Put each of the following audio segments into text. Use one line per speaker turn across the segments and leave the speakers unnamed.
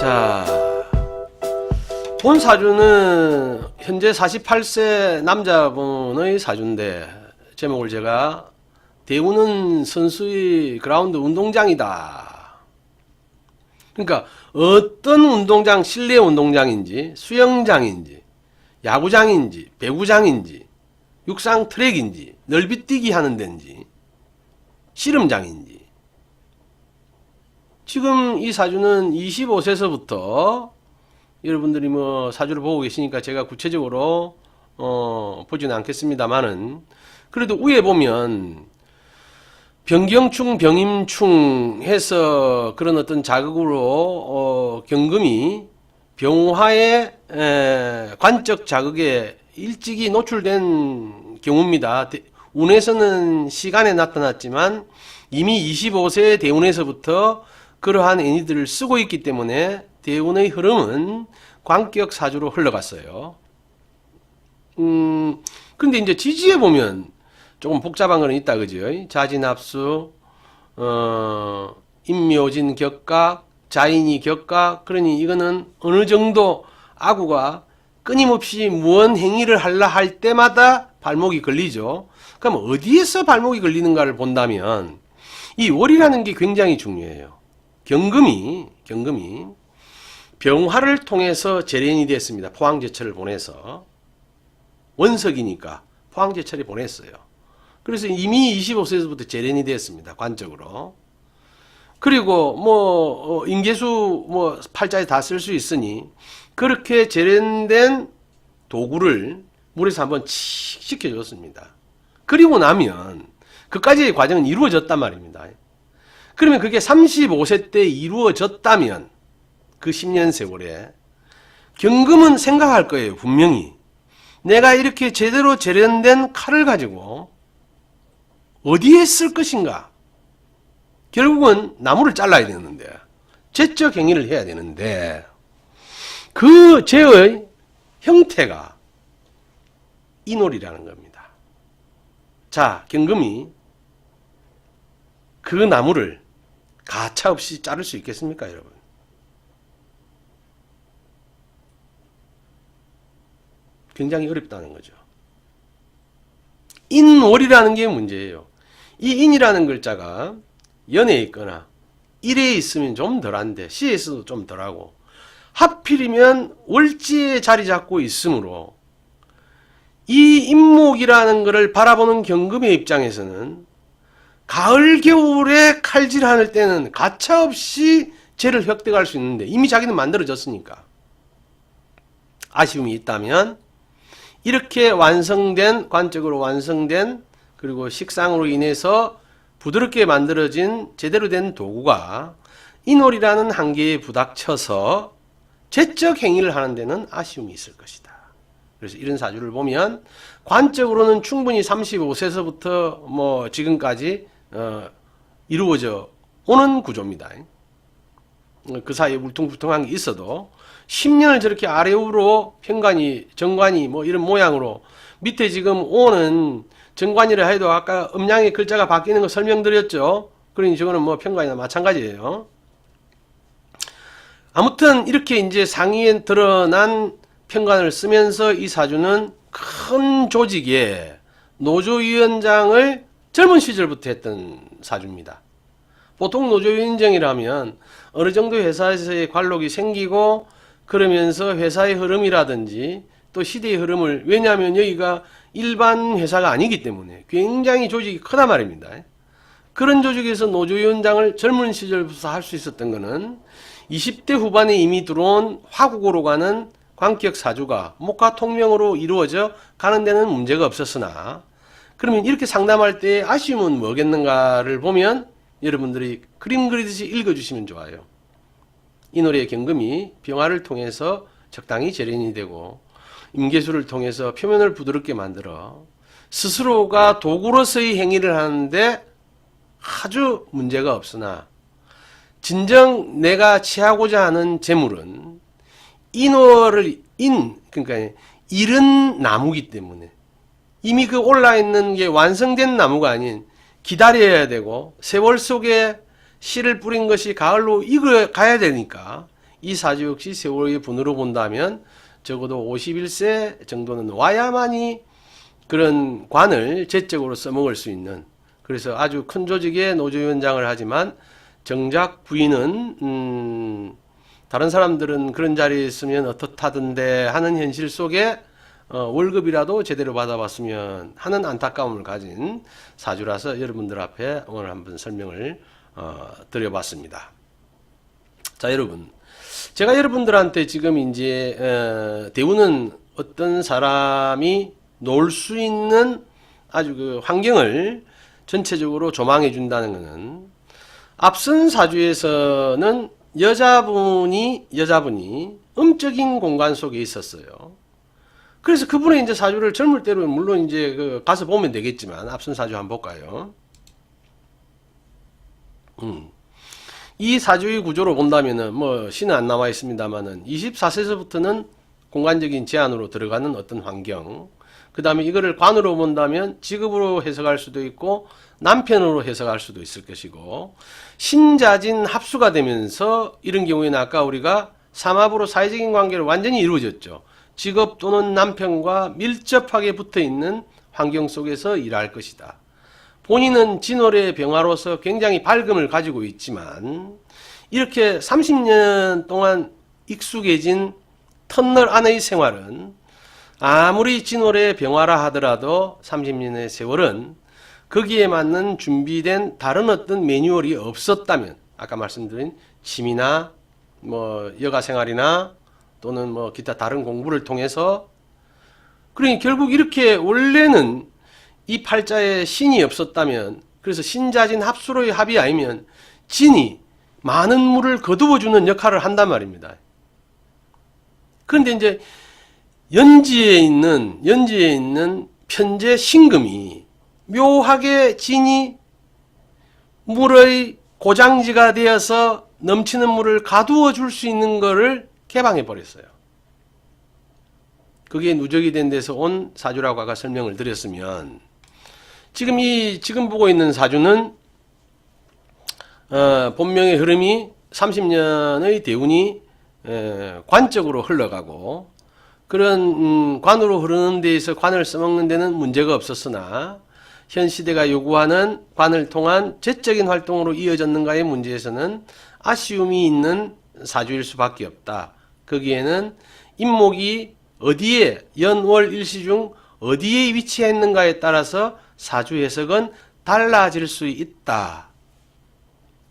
자, 본 사주는 현재 48세 남자분의 사주인데 제목을 제가 대우는 선수의 그라운드 운동장이다. 그러니까 어떤 운동장, 실내 운동장인지 수영장인지 야구장인지 배구장인지 육상 트랙인지 넓이뛰기 하는 데인지 씨름장인지 지금 이 사주는 25세서부터 여러분들이 뭐 사주를 보고 계시니까 제가 구체적으로 보지는 않겠습니다만은 그래도 위에 보면 병경충 병임충 해서 그런 어떤 자극으로 경금이 병화의 관적 자극에 일찍이 노출된 경우입니다. 운에서는 시간에 나타났지만 이미 25세의 대운에서부터 그러한 애니들을 쓰고 있기 때문에 대운의 흐름은 관격 사주로 흘러갔어요. 근데 이제 지지에 보면 조금 복잡한 거는 있다, 그죠? 자진합수, 임묘진 격각, 자인이 격각, 그러니 이거는 어느 정도 아구가 끊임없이 무언 행위를 하려 할 때마다 발목이 걸리죠. 그럼 어디에서 발목이 걸리는가를 본다면 이 월이라는 게 굉장히 중요해요. 경금이 병화를 통해서 재련이 됐습니다. 포항제철을 보내서 원석이니까 포항제철이 보냈어요. 그래서 이미 25세에서부터 재련이 됐습니다. 관적으로. 그리고 뭐 인계수 뭐 팔자에 다 쓸 수 있으니 그렇게 재련된 도구를 물에서 한번 칙 식혀줬습니다. 그리고 나면 그까지의 과정은 이루어졌단 말입니다. 그러면 그게 35세 때 이루어졌다면 그 10년 세월에 경금은 생각할 거예요. 분명히 내가 이렇게 제대로 재련된 칼을 가지고 어디에 쓸 것인가. 결국은 나무를 잘라야 되는데 제적 행위를 해야 되는데 그 제의 형태가 인월이라는 겁니다. 자, 경금이 그 나무를 가차없이 자를 수 있겠습니까, 여러분? 굉장히 어렵다는 거죠. 인월이라는 게 문제예요. 이 인이라는 글자가 연에 있거나 일에 있으면 좀 덜한데 시에서도 좀 덜하고 하필이면 월지에 자리 잡고 있으므로 이 인목이라는 것을 바라보는 경금의 입장에서는 가을 겨울에 칼질할 때는 가차없이 재를 획득할 수 있는데 이미 자기는 만들어졌으니까 아쉬움이 있다면 이렇게 완성된 관적으로 완성된 그리고 식상으로 인해서 부드럽게 만들어진 제대로 된 도구가 인월이라는 한계에 부닥쳐서 제적 행위를 하는 데는 아쉬움이 있을 것이다. 그래서 이런 사주를 보면 관적으로는 충분히 35세서부터 뭐 지금까지 이루어져 오는 구조입니다. 그 사이에 울퉁불퉁한 게 있어도 10년을 저렇게 아래우로 편관이 정관이 뭐 이런 모양으로 밑에 지금 오는 정관이라 해도 아까 음양의 글자가 바뀌는 거 설명드렸죠. 그러니 저거는 뭐 편관이나 마찬가지예요. 아무튼 이렇게 이제 상위에 드러난 편관을 쓰면서 이 사주는 큰 조직에 노조위원장을 젊은 시절부터 했던 사주입니다. 보통 노조위원장이라면 어느 정도 회사에서의 관록이 생기고 그러면서 회사의 흐름이라든지 또 시대의 흐름을 왜냐하면 여기가 일반 회사가 아니기 때문에 굉장히 조직이 크단 말입니다. 그런 조직에서 노조위원장을 젊은 시절부터 할 수 있었던 것은 20대 후반에 이미 들어온 화국으로 가는 관격 사주가 목화 통명으로 이루어져 가는 데는 문제가 없었으나 그러면 이렇게 상담할 때 아쉬움은 뭐겠는가를 보면 여러분들이 그림 그리듯이 읽어주시면 좋아요. 인월의 경금이 병화를 통해서 적당히 재련이 되고 임계수를 통해서 표면을 부드럽게 만들어 스스로가 도구로서의 행위를 하는데 아주 문제가 없으나 진정 내가 취하고자 하는 재물은 인월을 그러니까 이른 나무기 때문에 이미 그 올라있는 게 완성된 나무가 아닌 기다려야 되고 세월 속에 씨를 뿌린 것이 가을로 익어 가야 되니까 이 사주 역시 세월의 분으로 본다면 적어도 51세 정도는 와야만이 그런 관을 재적으로 써먹을 수 있는, 그래서 아주 큰 조직의 노조위원장을 하지만 정작 부인은 다른 사람들은 그런 자리에 있으면 어떻다던데 하는 현실 속에 월급이라도 제대로 받아봤으면 하는 안타까움을 가진 사주라서 여러분들 앞에 오늘 한번 설명을 드려봤습니다. 자, 여러분, 제가 여러분들한테 지금 이제 대우는 어떤 사람이 놀 수 있는 아주 그 환경을 전체적으로 조망해 준다는 것은, 앞선 사주에서는 여자분이 음적인 공간 속에 있었어요. 그래서 그분의 이제 사주를 젊을 때로 물론 이제 가서 보면 되겠지만, 앞선 사주 한번 볼까요? 이 사주의 구조로 본다면은 뭐 신은 안 나와 있습니다만은 24세서부터는 공간적인 제한으로 들어가는 어떤 환경, 그 다음에 이거를 관으로 본다면 직업으로 해석할 수도 있고 남편으로 해석할 수도 있을 것이고, 신자진 합수가 되면서 이런 경우에는 아까 우리가 삼합으로 사회적인 관계를 완전히 이루어졌죠. 직업 또는 남편과 밀접하게 붙어있는 환경 속에서 일할 것이다. 본인은 진월의 병화로서 굉장히 밝음을 가지고 있지만 이렇게 30년 동안 익숙해진 터널 안의 생활은 아무리 진월의 병화라 하더라도 30년의 세월은 거기에 맞는 준비된 다른 어떤 매뉴얼이 없었다면, 아까 말씀드린 취미나 뭐 여가 생활이나 또는 뭐 기타 다른 공부를 통해서, 그러니 결국 이렇게 원래는 이 팔자에 신이 없었다면, 그래서 신자진 합수로의 합이 아니면 진이 많은 물을 거두어주는 역할을 한단 말입니다. 그런데 이제 연지에 있는 편재 신금이 묘하게 진이 물의 고장지가 되어서 넘치는 물을 가두어 줄 수 있는 것을 개방해 버렸어요. 그게 누적이 된 데서 온 사주라고 아까 설명을 드렸으면, 지금 보고 있는 사주는 본명의 흐름이 30년의 대운이 관적으로 흘러가고, 그런 관으로 흐르는 데에서 관을 써먹는 데는 문제가 없었으나 현 시대가 요구하는 관을 통한 재적인 활동으로 이어졌는가의 문제에서는 아쉬움이 있는 사주일 수밖에 없다. 거기에는 인목이 어디에, 연월 일시 중 어디에 위치했는가에 따라서 사주 해석은 달라질 수 있다.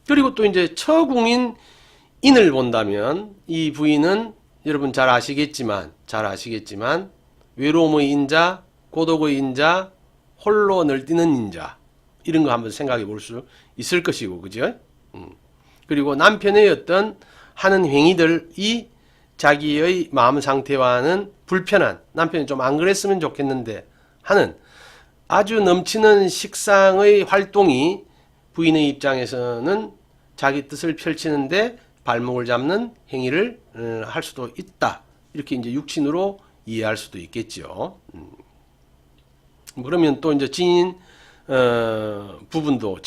그리고 또 이제 처궁인 인을 본다면 이 부인은 여러분 잘 아시겠지만 외로움의 인자, 고독의 인자, 홀로 널뛰는 인자, 이런 거 한번 생각해 볼 수 있을 것이고, 그죠? 그리고 남편의 어떤 하는 행위들이 자기의 마음 상태와는 불편한, 남편이 좀 안 그랬으면 좋겠는데 하는 아주 넘치는 식상의 활동이 부인의 입장에서는 자기 뜻을 펼치는데 발목을 잡는 행위를 할 수도 있다. 이렇게 이제 육친으로 이해할 수도 있겠죠. 그러면 또 이제 진인 부분도,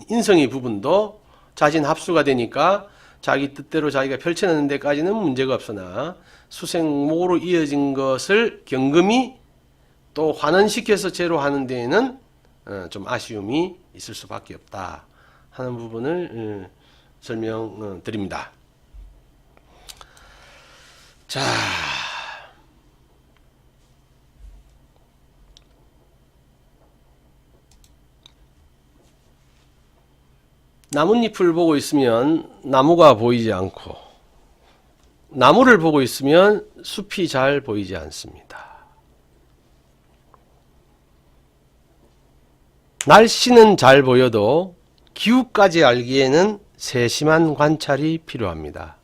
인성의 부분도 자진 합수가 되니까 자기 뜻대로 자기가 펼쳐내는 데까지는 문제가 없으나 수생목으로 이어진 것을 경금이 또 환원시켜서 제로 하는 데에는 좀 아쉬움이 있을 수밖에 없다 하는 부분을 설명드립니다. 자, 나뭇잎을 보고 있으면 나무가 보이지 않고, 나무를 보고 있으면 숲이 잘 보이지 않습니다. 날씨는 잘 보여도 기후까지 알기에는 세심한 관찰이 필요합니다.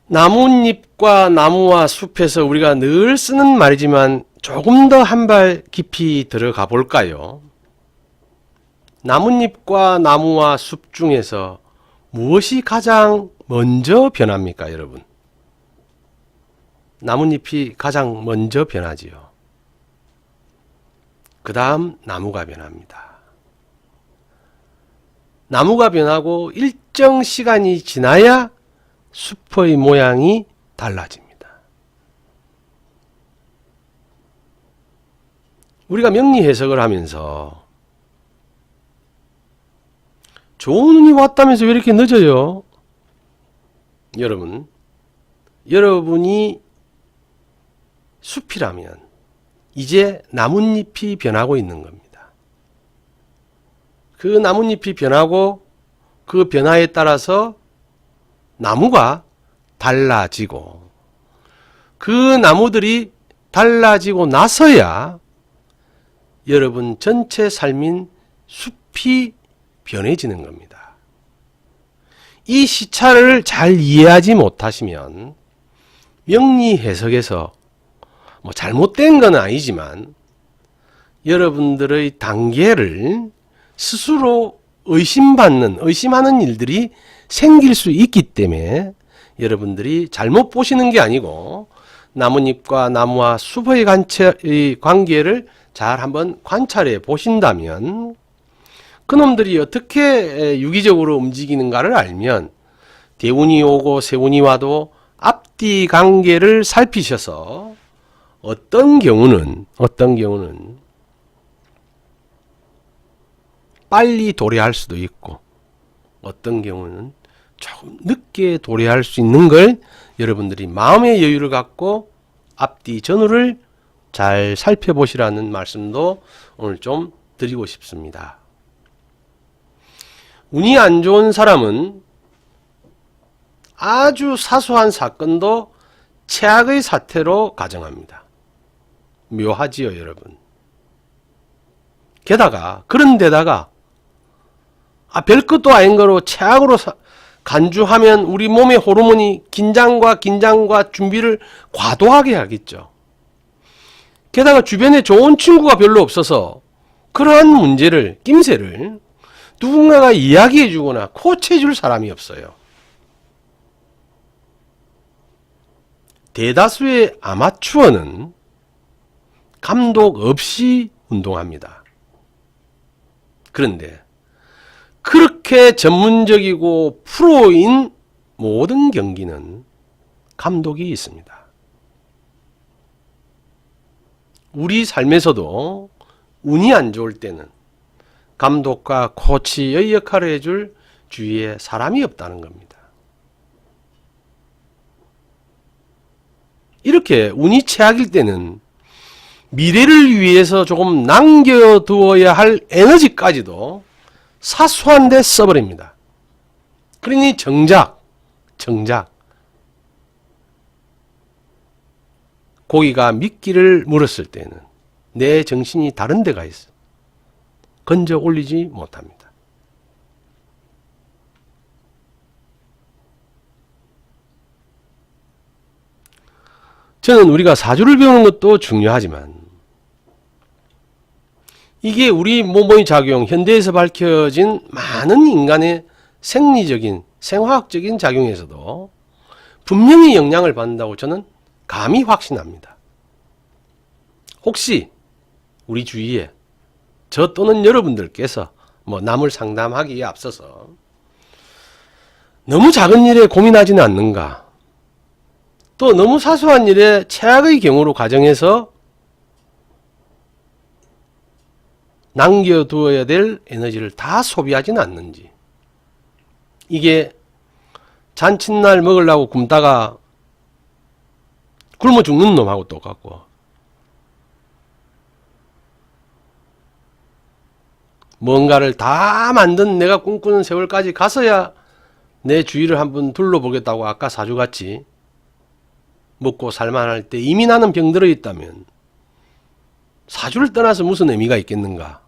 나뭇잎과 나무와 숲에서 우리가 늘 쓰는 말이지만 조금 더 한 발 깊이 들어가 볼까요? 나뭇잎과 나무와 숲 중에서 무엇이 가장 먼저 변합니까, 여러분? 나뭇잎이 가장 먼저 변하지요. 그 다음 나무가 변합니다. 나무가 변하고 일정 시간이 지나야 숲의 모양이 달라집니다. 우리가 명리 해석을 하면서 좋은 운이 왔다면서 왜 이렇게 늦어요? 여러분이 숲이라면 이제 나뭇잎이 변하고 있는 겁니다. 그 나뭇잎이 변하고 그 변화에 따라서 나무가 달라지고 그 나무들이 달라지고 나서야 여러분 전체 삶인 숲이 변해지는 겁니다. 이 시차를 잘 이해하지 못하시면 명리 해석에서 잘못된 건 아니지만 여러분들의 단계를 스스로 의심하는 일들이 생길 수 있기 때문에 여러분들이 잘못 보시는 게 아니고 나뭇잎과 나무와 숲의 관계를 잘 한번 관찰해 보신다면 그놈들이 어떻게 유기적으로 움직이는가를 알면 대운이 오고 세운이 와도 앞뒤 관계를 살피셔서 어떤 경우는 빨리 도래할 수도 있고 어떤 경우는 조금 늦게 도래할 수 있는 걸 여러분들이 마음의 여유를 갖고 앞뒤 전후를 잘 살펴보시라는 말씀도 오늘 좀 드리고 싶습니다. 운이 안 좋은 사람은 아주 사소한 사건도 최악의 사태로 가정합니다. 묘하지요, 여러분. 그런데다가 별것도 아닌 거로 최악으로 간주하면 우리 몸의 호르몬이 긴장과 준비를 과도하게 하겠죠. 게다가 주변에 좋은 친구가 별로 없어서 그러한 문제를, 낌새를 누군가가 이야기해 주거나 코치해 줄 사람이 없어요. 대다수의 아마추어는 감독 없이 운동합니다. 그런데 그렇게 전문적이고 프로인 모든 경기는 감독이 있습니다. 우리 삶에서도 운이 안 좋을 때는 감독과 코치의 역할을 해줄 주위에 사람이 없다는 겁니다. 이렇게 운이 최악일 때는 미래를 위해서 조금 남겨두어야 할 에너지까지도 사소한 데 써버립니다. 그러니 정작 고기가 미끼를 물었을 때는 내 정신이 다른 데가 있어. 건져 올리지 못합니다. 저는 우리가 사주를 배우는 것도 중요하지만 이게 우리 몸의 작용, 현대에서 밝혀진 많은 인간의 생리적인, 생화학적인 작용에서도 분명히 영향을 받는다고 저는 감히 확신합니다. 혹시 우리 주위에 저 또는 여러분들께서 남을 상담하기에 앞서서 너무 작은 일에 고민하지는 않는가, 또 너무 사소한 일에 최악의 경우로 가정해서 남겨두어야 될 에너지를 다 소비하지는 않는지, 이게 잔칫날 먹으려고 굶다가 굶어 죽는 놈하고 똑같고, 뭔가를 다 만든 내가 꿈꾸는 세월까지 가서야 내 주위를 한번 둘러보겠다고 아까 사주같이 먹고 살만할 때 이미 나는 병들어 있다면 사주를 떠나서 무슨 의미가 있겠는가?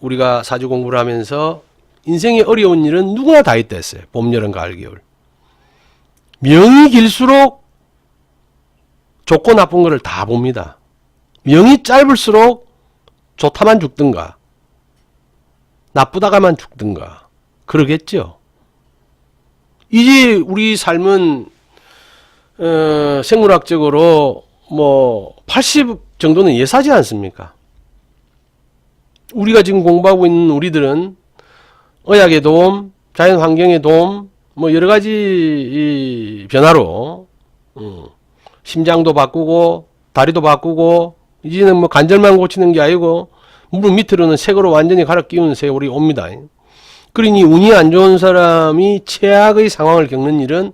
우리가 사주 공부를 하면서 인생의 어려운 일은 누구나 다 있다 했어요. 봄, 여름, 가을, 겨울. 명이 길수록 좋고 나쁜 거를 다 봅니다. 명이 짧을수록 좋다만 죽든가 나쁘다가만 죽든가 그러겠죠. 이제 우리 삶은 생물학적으로 80 정도는 예사지 않습니까? 우리가 지금 공부하고 있는 우리들은 의학의 도움, 자연 환경의 도움, 뭐 여러 가지 이 변화로 심장도 바꾸고 다리도 바꾸고 이제는 뭐 관절만 고치는 게 아니고 물 밑으로는 색으로 완전히 갈아 끼우는 세월이 옵니다. 그러니 운이 안 좋은 사람이 최악의 상황을 겪는 일은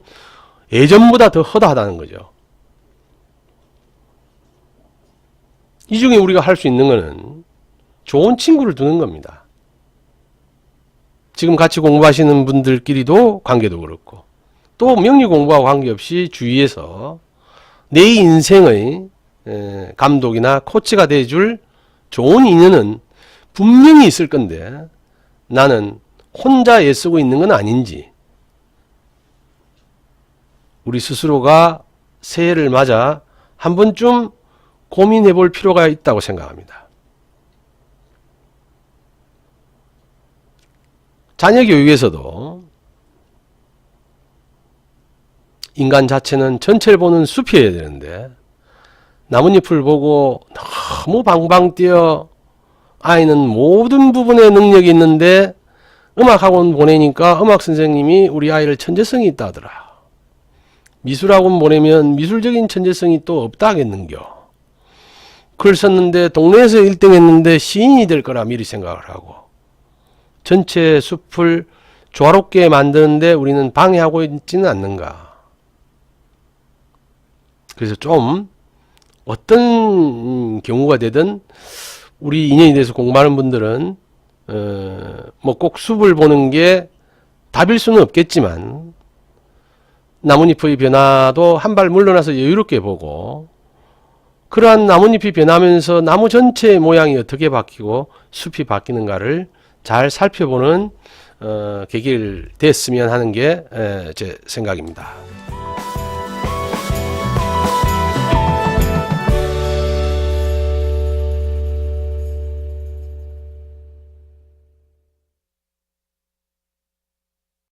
예전보다 더 허다하다는 거죠. 이 중에 우리가 할 수 있는 거는 좋은 친구를 두는 겁니다. 지금 같이 공부하시는 분들끼리도 관계도 그렇고 또 명리 공부와 관계없이 주위에서 내 인생의 감독이나 코치가 돼줄 좋은 인연은 분명히 있을 건데 나는 혼자 애쓰고 있는 건 아닌지 우리 스스로가 새해를 맞아 한 번쯤 고민해 볼 필요가 있다고 생각합니다. 자녀 교육에서도 인간 자체는 전체를 보는 숲이어야 되는데 나뭇잎을 보고 너무 방방 뛰어 아이는 모든 부분에 능력이 있는데 음악학원 보내니까 음악 선생님이 우리 아이를 천재성이 있다 하더라. 미술학원 보내면 미술적인 천재성이 또 없다 하겠는겨. 글 썼는데 동네에서 1등 했는데 시인이 될 거라 미리 생각을 하고 전체 숲을 조화롭게 만드는데 우리는 방해하고 있지는 않는가. 그래서 좀 어떤 경우가 되든 우리 인연에 대해서 공부하는 분들은 뭐 꼭 숲을 보는 게 답일 수는 없겠지만 나뭇잎의 변화도 한 발 물러나서 여유롭게 보고 그러한 나뭇잎이 변하면서 나무 전체의 모양이 어떻게 바뀌고 숲이 바뀌는가를 잘 살펴보는 계기를 됐으면 하는 게 제 생각입니다.